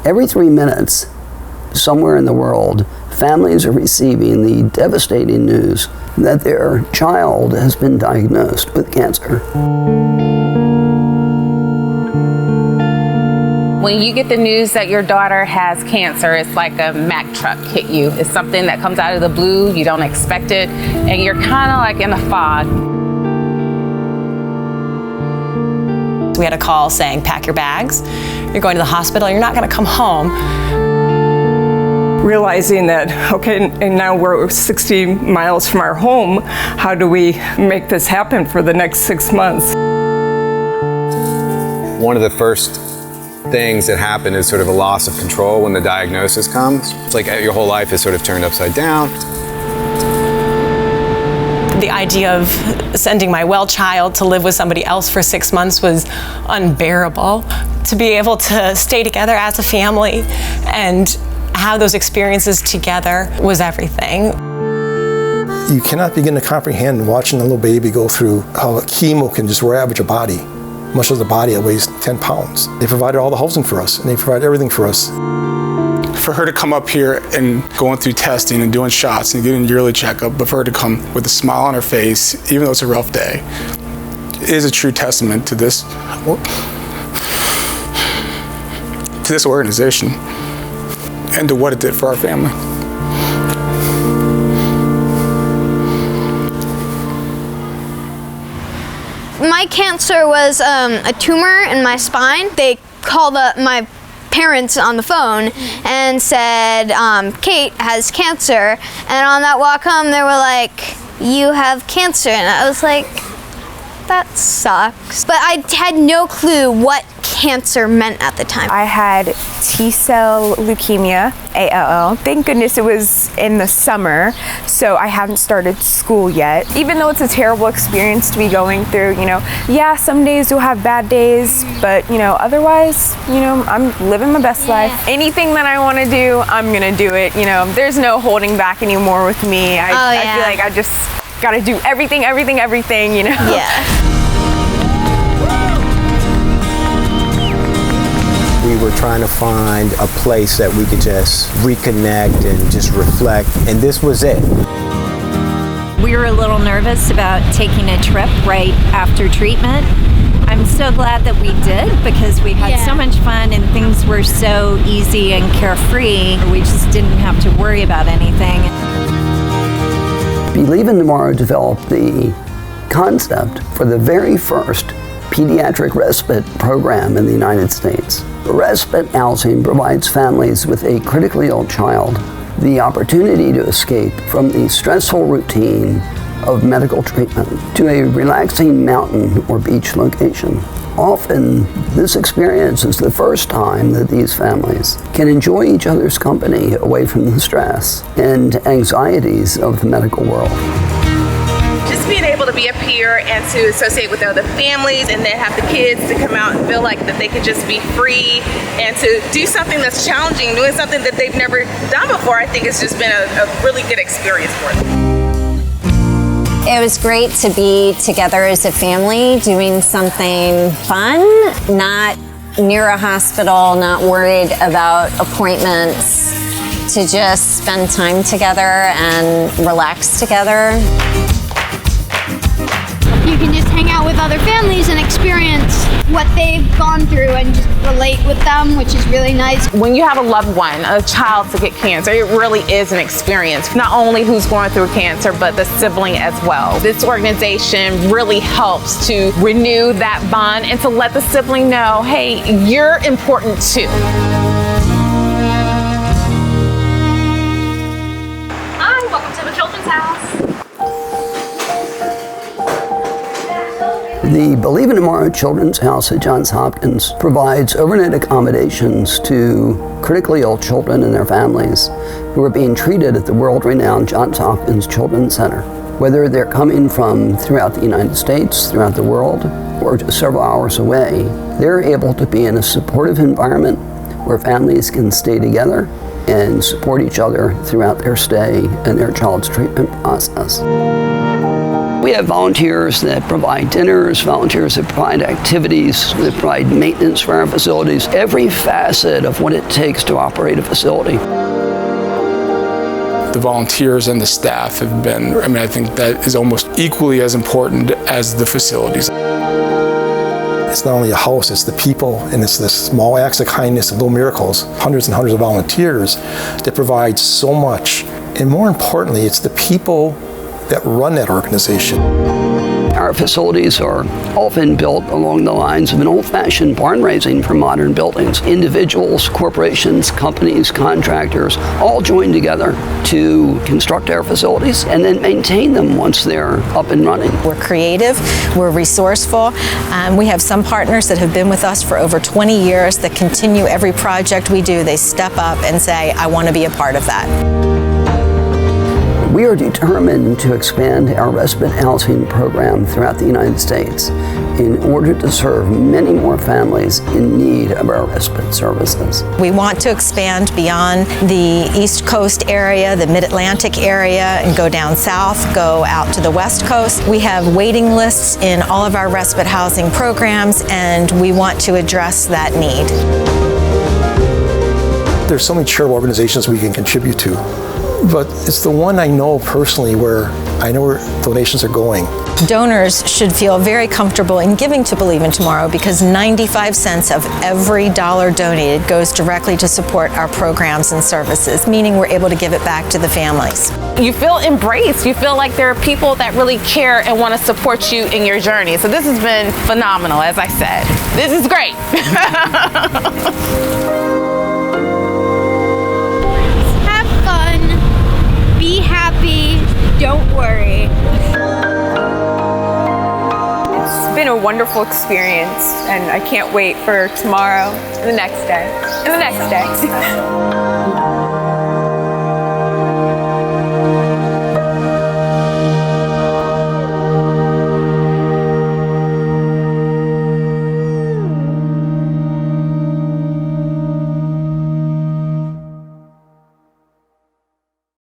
Every 3 minutes, somewhere in the world, families are receiving the devastating news that their child has been diagnosed with cancer. When you get the news that your daughter has cancer, it's like a Mack truck hit you. It's something that comes out of the blue, you don't expect it, and you're kind of like in a fog. We had a call saying, pack your bags, you're going to the hospital, you're not going to come home. Realizing that, okay, and now we're 60 miles from our home, how do we make this happen for the next 6 months? One of the first things that happen is sort of a loss of control when the diagnosis comes. It's like your whole life is sort of turned upside down. The idea of sending my well child to live with somebody else for 6 months was unbearable. To be able to stay together as a family and have those experiences together was everything. You cannot begin to comprehend watching a little baby go through how chemo can just ravage a body, much as the body that weighs 10 pounds. They provided all the housing for us, and they provide everything for us. For her to come up here and going through testing and doing shots and getting a yearly checkup, but for her to come with a smile on her face, even though it's a rough day, is a true testament to this organization and to what it did for our family. My cancer was a tumor in my spine. They called my parents on the phone and said, Kate has cancer. And on that walk home, they were like, you have cancer. And I was like, that sucks. But I had no clue what cancer meant at the time. I had T-cell leukemia, ALL. Thank goodness it was in the summer, so I hadn't started school yet. Even though it's a terrible experience to be going through, yeah, some days you'll have bad days, but otherwise, I'm living my best life. Anything that I want to do, I'm gonna do it. There's no holding back anymore with me. I feel like I just gotta do everything. Yeah. We were trying to find a place that we could just reconnect and just reflect, and this was it. We were a little nervous about taking a trip right after treatment. I'm so glad that we did because we had so much fun and things were so easy and carefree. We just didn't have to worry about anything. Believe in Tomorrow developed the concept for the very first pediatric respite program in the United States. Respite housing provides families with a critically ill child the opportunity to escape from the stressful routine of medical treatment to a relaxing mountain or beach location. Often, this experience is the first time that these families can enjoy each other's company away from the stress and anxieties of the medical world. Just being able to be up here and to associate with other families and then have the kids to come out and feel like that they can just be free and to do something that's challenging, doing something that they've never done before, I think it's just been a really good experience for them. It was great to be together as a family doing something fun, not near a hospital, not worried about appointments, to just spend time together and relax together. You can just hang out with other families and experience what they've gone through and just relate with them, which is really nice. When you have a loved one, a child to get cancer, it really is an experience. Not only who's going through cancer, but the sibling as well. This organization really helps to renew that bond and to let the sibling know, hey, you're important too. Hi, welcome to the Children's House. The Believe in Tomorrow Children's House at Johns Hopkins provides overnight accommodations to critically ill children and their families who are being treated at the world-renowned Johns Hopkins Children's Center. Whether they're coming from throughout the United States, throughout the world, or just several hours away, they're able to be in a supportive environment where families can stay together and support each other throughout their stay and their child's treatment process. We have volunteers that provide dinners, volunteers that provide activities, that provide maintenance for our facilities, every facet of what it takes to operate a facility. The volunteers and the staff have been, I think that is almost equally as important as the facilities. It's not only a house, it's the people, and it's the small acts of kindness and little miracles, hundreds and hundreds of volunteers that provide so much. And more importantly, it's the people that run that organization. Our facilities are often built along the lines of an old-fashioned barn raising for modern buildings. Individuals, corporations, companies, contractors all join together to construct our facilities and then maintain them once they're up and running. We're creative, we're resourceful, we have some partners that have been with us for over 20 years that continue every project we do. They step up and say, I want to be a part of that. We are determined to expand our respite housing program throughout the United States in order to serve many more families in need of our respite services. We want to expand beyond the East Coast area, the Mid-Atlantic area, and go down south, go out to the West Coast. We have waiting lists in all of our respite housing programs, and we want to address that need. There's so many charitable organizations we can contribute to, but it's the one I know personally where I know where donations are going. Donors should feel very comfortable in giving to Believe in Tomorrow because 95 cents of every dollar donated goes directly to support our programs and services, meaning we're able to give it back to the families. You feel embraced. You feel like there are people that really care and want to support you in your journey. So this has been phenomenal, as I said. This is great. Have fun, be happy, don't worry. It's been a wonderful experience, and I can't wait for tomorrow, and the next day, and the next day.